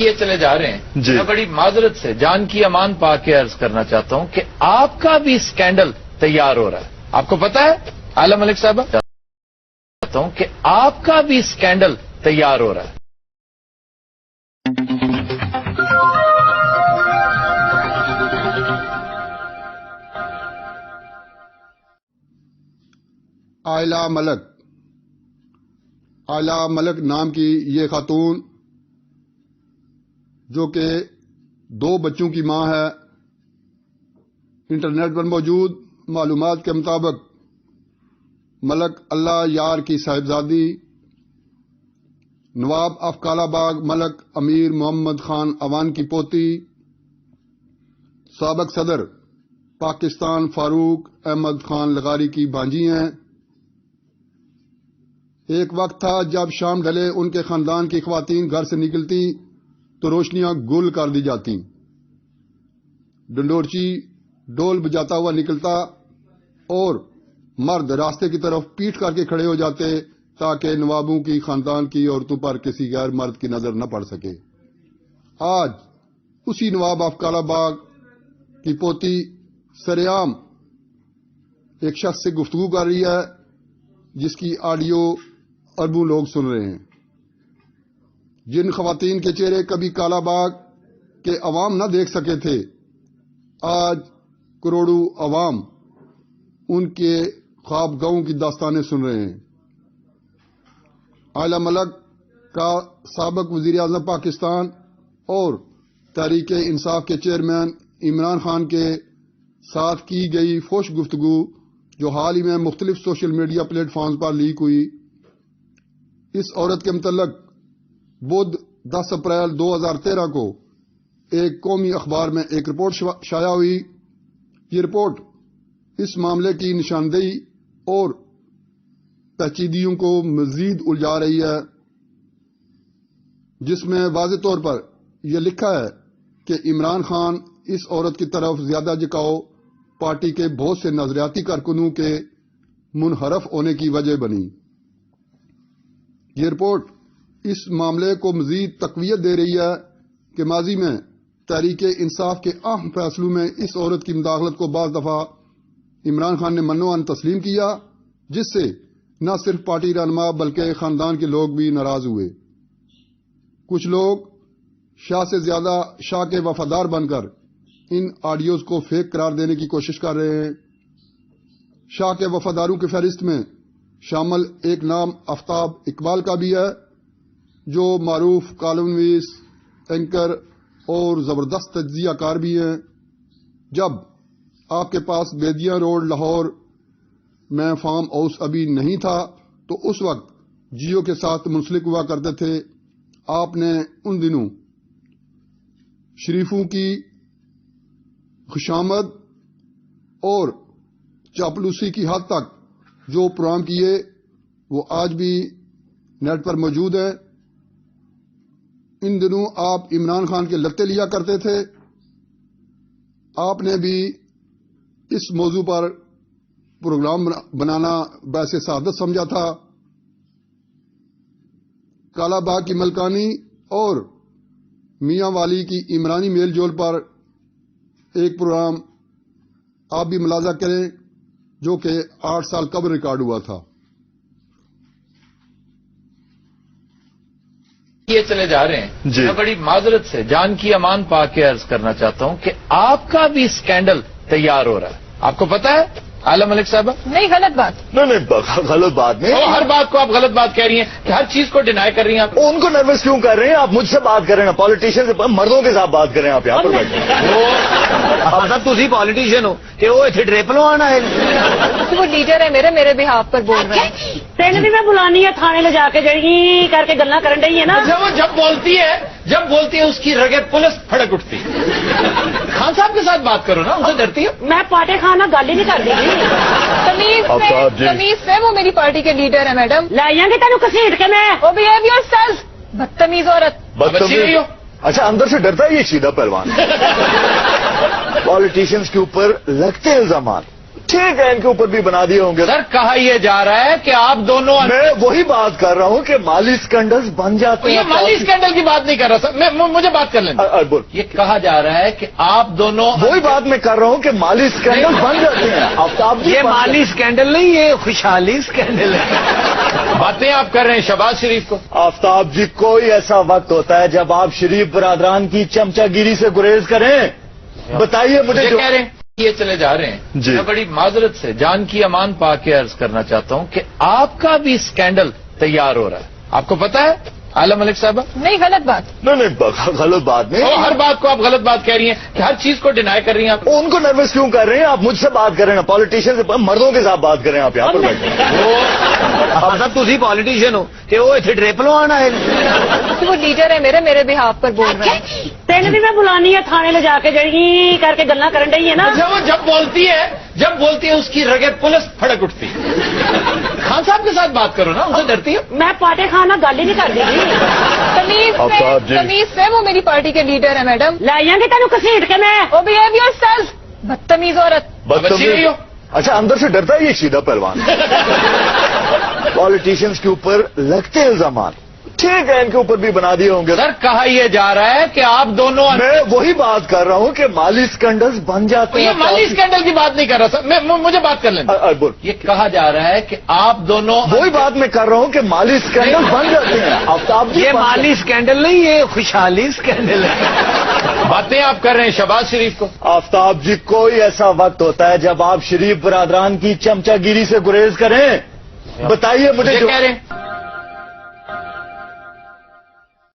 یہ چلے جا رہے ہیں جی. میں بڑی معذرت سے جان کی امان پا کے عرض کرنا چاہتا ہوں کہ آپ کا بھی اسکینڈل تیار ہو رہا ہے. آپ کو پتا ہے عالم ملک صاحب چاہتا ہوں کہ آپ کا بھی اسکینڈل تیار ہو رہا ہے. آئلہ ملک نام کی یہ خاتون جو کہ 2 بچوں کی ماں ہے، انٹرنیٹ پر موجود معلومات کے مطابق ملک اللہ یار کی صاحبزادی نواب آف کالا باغ ملک امیر محمد خان اوان کی پوتی، سابق صدر پاکستان فاروق احمد خان لغاری کی بھانجی ہیں. ایک وقت تھا جب شام ڈھلے ان کے خاندان کی خواتین گھر سے نکلتی تو روشنیاں گل کر دی جاتی، ڈنڈورچی ڈول بجاتا ہوا نکلتا اور مرد راستے کی طرف پیٹ کر کے کھڑے ہو جاتے تاکہ نوابوں کی خاندان کی عورتوں پر کسی غیر مرد کی نظر نہ پڑ سکے. آج اسی نواب آف کالا باغ کی پوتی سریعام ایک شخص سے گفتگو کر رہی ہے جس کی آڈیو اربوں لوگ سن رہے ہیں. جن خواتین کے چہرے کبھی کالا باغ کے عوام نہ دیکھ سکے تھے، آج کروڑوں عوام ان کے خواب گاؤں کی داستانیں سن رہے ہیں. آئلہ ملک کا سابق وزیر اعظم پاکستان اور تحریک انصاف کے چیئرمین عمران خان کے ساتھ کی گئی فوش گفتگو جو حال ہی میں مختلف سوشل میڈیا پلیٹ فارمز پر لیک ہوئی، اس عورت کے متعلق بدھ 10 اپریل 2013 کو ایک قومی اخبار میں ایک رپورٹ شائع ہوئی. یہ رپورٹ اس معاملے کی نشاندہی اور پیچیدگیوں کو مزید الجھا رہی ہے، جس میں واضح طور پر یہ لکھا ہے کہ عمران خان اس عورت کی طرف زیادہ جھکاؤ پارٹی کے بہت سے نظریاتی کارکنوں کے منحرف ہونے کی وجہ بنی. یہ رپورٹ اس معاملے کو مزید تقویت دے رہی ہے کہ ماضی میں تحریک انصاف کے اہم فیصلوں میں اس عورت کی مداخلت کو بعض دفعہ عمران خان نے منوعن تسلیم کیا، جس سے نہ صرف پارٹی رہنما بلکہ خاندان کے لوگ بھی ناراض ہوئے. کچھ لوگ شاہ سے زیادہ شاہ کے وفادار بن کر ان آڈیوز کو فیک قرار دینے کی کوشش کر رہے ہیں. شاہ کے وفاداروں کی فہرست میں شامل ایک نام آفتاب اقبال کا بھی ہے، جو معروف کالم نویس، اینکر اور زبردست تجزیہ کار بھی ہیں. جب آپ کے پاس بیدیا روڈ لاہور میں فارم ہاؤس ابھی نہیں تھا تو اس وقت جیو کے ساتھ منسلک ہوا کرتے تھے. آپ نے ان دنوں شریفوں کی خوشامد اور چاپلوسی کی حد تک جو پروگرام کیے وہ آج بھی نیٹ پر موجود ہیں. ان دنوں آپ عمران خان کے لتے لیا کرتے تھے. آپ نے بھی اس موضوع پر پروگرام بنانا باعث سعادت سمجھا تھا. کالا باغ کی ملکانی اور میاں والی کی عمرانی میل جول پر ایک پروگرام آپ بھی ملاحظہ کریں جو کہ 8 سال قبل ریکارڈ ہوا تھا. یہ چلے جا رہے ہیں جی. میں بڑی معذرت سے جان کی امان پا کے عرض کرنا چاہتا ہوں کہ آپ کا بھی اسکینڈل تیار ہو رہا ہے. آپ کو پتا ہے عالم ملک صاحب؟ نہیں، غلط بات. نہیں غلط بات نہیں. ہر بات کو آپ غلط بات کہہ رہی ہیں کہ ہر چیز کو ڈینائی کر رہی ہیں. آپ ان کو نروس کیوں کر رہے ہیں؟ آپ مجھ سے بات کر رہے ہیں، پالیٹیشین سے مردوں کے ساتھ بات کریں. آپ یہاں پر بیٹھے تھی پالیٹیشین ہو کہ وہ اتنے ٹریپلو آنا ہے. وہ لیڈر ہے میرے بہاف پر بول رہے ہیں. تین بھی میں بلانی ہے تھانے لے جا کے جڑی کر کے گلا کرن رہی ہے نا. وہ جب بولتی ہے اس کی رگیں پولیس پھڑک اٹھتی. خان صاحب کے ساتھ بات کرو نا، ان سے ڈرتی ہے. میں پاٹے خانہ گل ہی نہیں کر رہی. تمیز سے وہ میری پارٹی کے لیڈر ہے میڈم. لائیں گے تینوں کسیٹ کے میں. وہ بہیو یور سیلف. بدتمیز عورت. بدتمیز ہو. اچھا اندر سے ڈرتا ہے یہ سیدھا پہلوان. پالیٹیشینز کے اوپر لگتے الزامات ٹھیک ہے ان کے اوپر بھی بنا دیے ہوں گے. سر کہا یہ جا رہا ہے کہ آپ دونوں میں وہی بات کر رہا ہوں کہ مالی اسکینڈلز بن جاتے ہیں. یہ مالی اسکینڈل کی بات نہیں کر رہا سر مجھے بات کر لینا. بول. یہ کہا جا رہا ہے کہ آپ دونوں وہی بات میں کر رہا ہوں کہ مالی اسکینڈل بن جاتے ہیں. آفتاب جی یہ مالی اسکینڈل نہیں، یہ خوشحالی اسکینڈل ہے. باتیں آپ کر رہے ہیں شہباز شریف کو. آفتاب جی کوئی ایسا وقت ہوتا ہے جب آپ شریف برادران کی چمچا گیری سے گریز کریں. بتائیے مجھے. کہہ رہے ہیں یہ چلے جا رہے ہیں. جی. میں بڑی معذرت سے جان کی امان پا کے عرض کرنا چاہتا ہوں کہ آپ کا بھی اسکینڈل تیار ہو رہا ہے. آپ کو پتا ہے عالم ملک صاحبہ؟ نہیں غلط بات. نہیں غلط بات نہیں. ہر بات کو آپ غلط بات کہہ رہی ہیں کہ ہر چیز کو ڈینائی کر رہی ہیں آپ. ان کو نروس کیوں کر رہے ہیں آپ؟ مجھ سے بات کر رہے ہیں پالیٹیشین سے. مردوں کے ساتھ بات کریں آپ یہاں پر بیٹھے. اب سب تھی پالیٹیشین ہو تے وہ اتنے ڈریپ لوانا ہے. وہ لیڈر ہے میرے بہاف پر بول رہے ہیں. تین بھی میں بلانی ہے تھانے لے جا کے جڑی کر کے گلا کرن ڈئی ہے نا. اچھا وہ جب بولتی ہے اس کی رگیں پولیس پھڑک اٹھتی ہے. خان صاحب کے ساتھ بات کرو نا، ان سے ڈرتی ہے. میں پاٹے خانہ گل ہی نہیں کر دی. تمیز سے وہ میری پارٹی کے لیڈر ہے میڈم. لائیں گے تینوں کسیٹ کے میں. وہ بہیو یور سیلف. بدتمیز عورت. بچی نہیں ہو. اچھا اندر سے ڈرتا ہے یہ سیدھا پہلوان. پالیٹیشینز کے اوپر لگتے ہیں الزامات. ٹھیک ہے ان کے اوپر بھی بنا دیے ہوں گے. سر کہا یہ جا رہا ہے کہ آپ دونوں میں وہی بات کر رہا ہوں کہ مالی اسکینڈلز بن جاتے ہیں. یہ مالی اسکینڈل کی بات نہیں کر رہا سر مجھے بات کر لینا. بول. یہ کہا جا رہا ہے کہ آپ دونوں وہی بات میں کر رہا ہوں کہ مالی اسکینڈل بن جاتے ہیں. آفتاب جی یہ مالی اسکینڈل نہیں، یہ خوشحالی اسکینڈل ہے. باتیں آپ کر رہے ہیں شہباز شریف کو. آفتاب جی کوئی ایسا وقت ہوتا ہے جب آپ شریف برادران کی چمچا گیری سے گریز کریں. بتائیے مجھے. کہہ رہے ہیں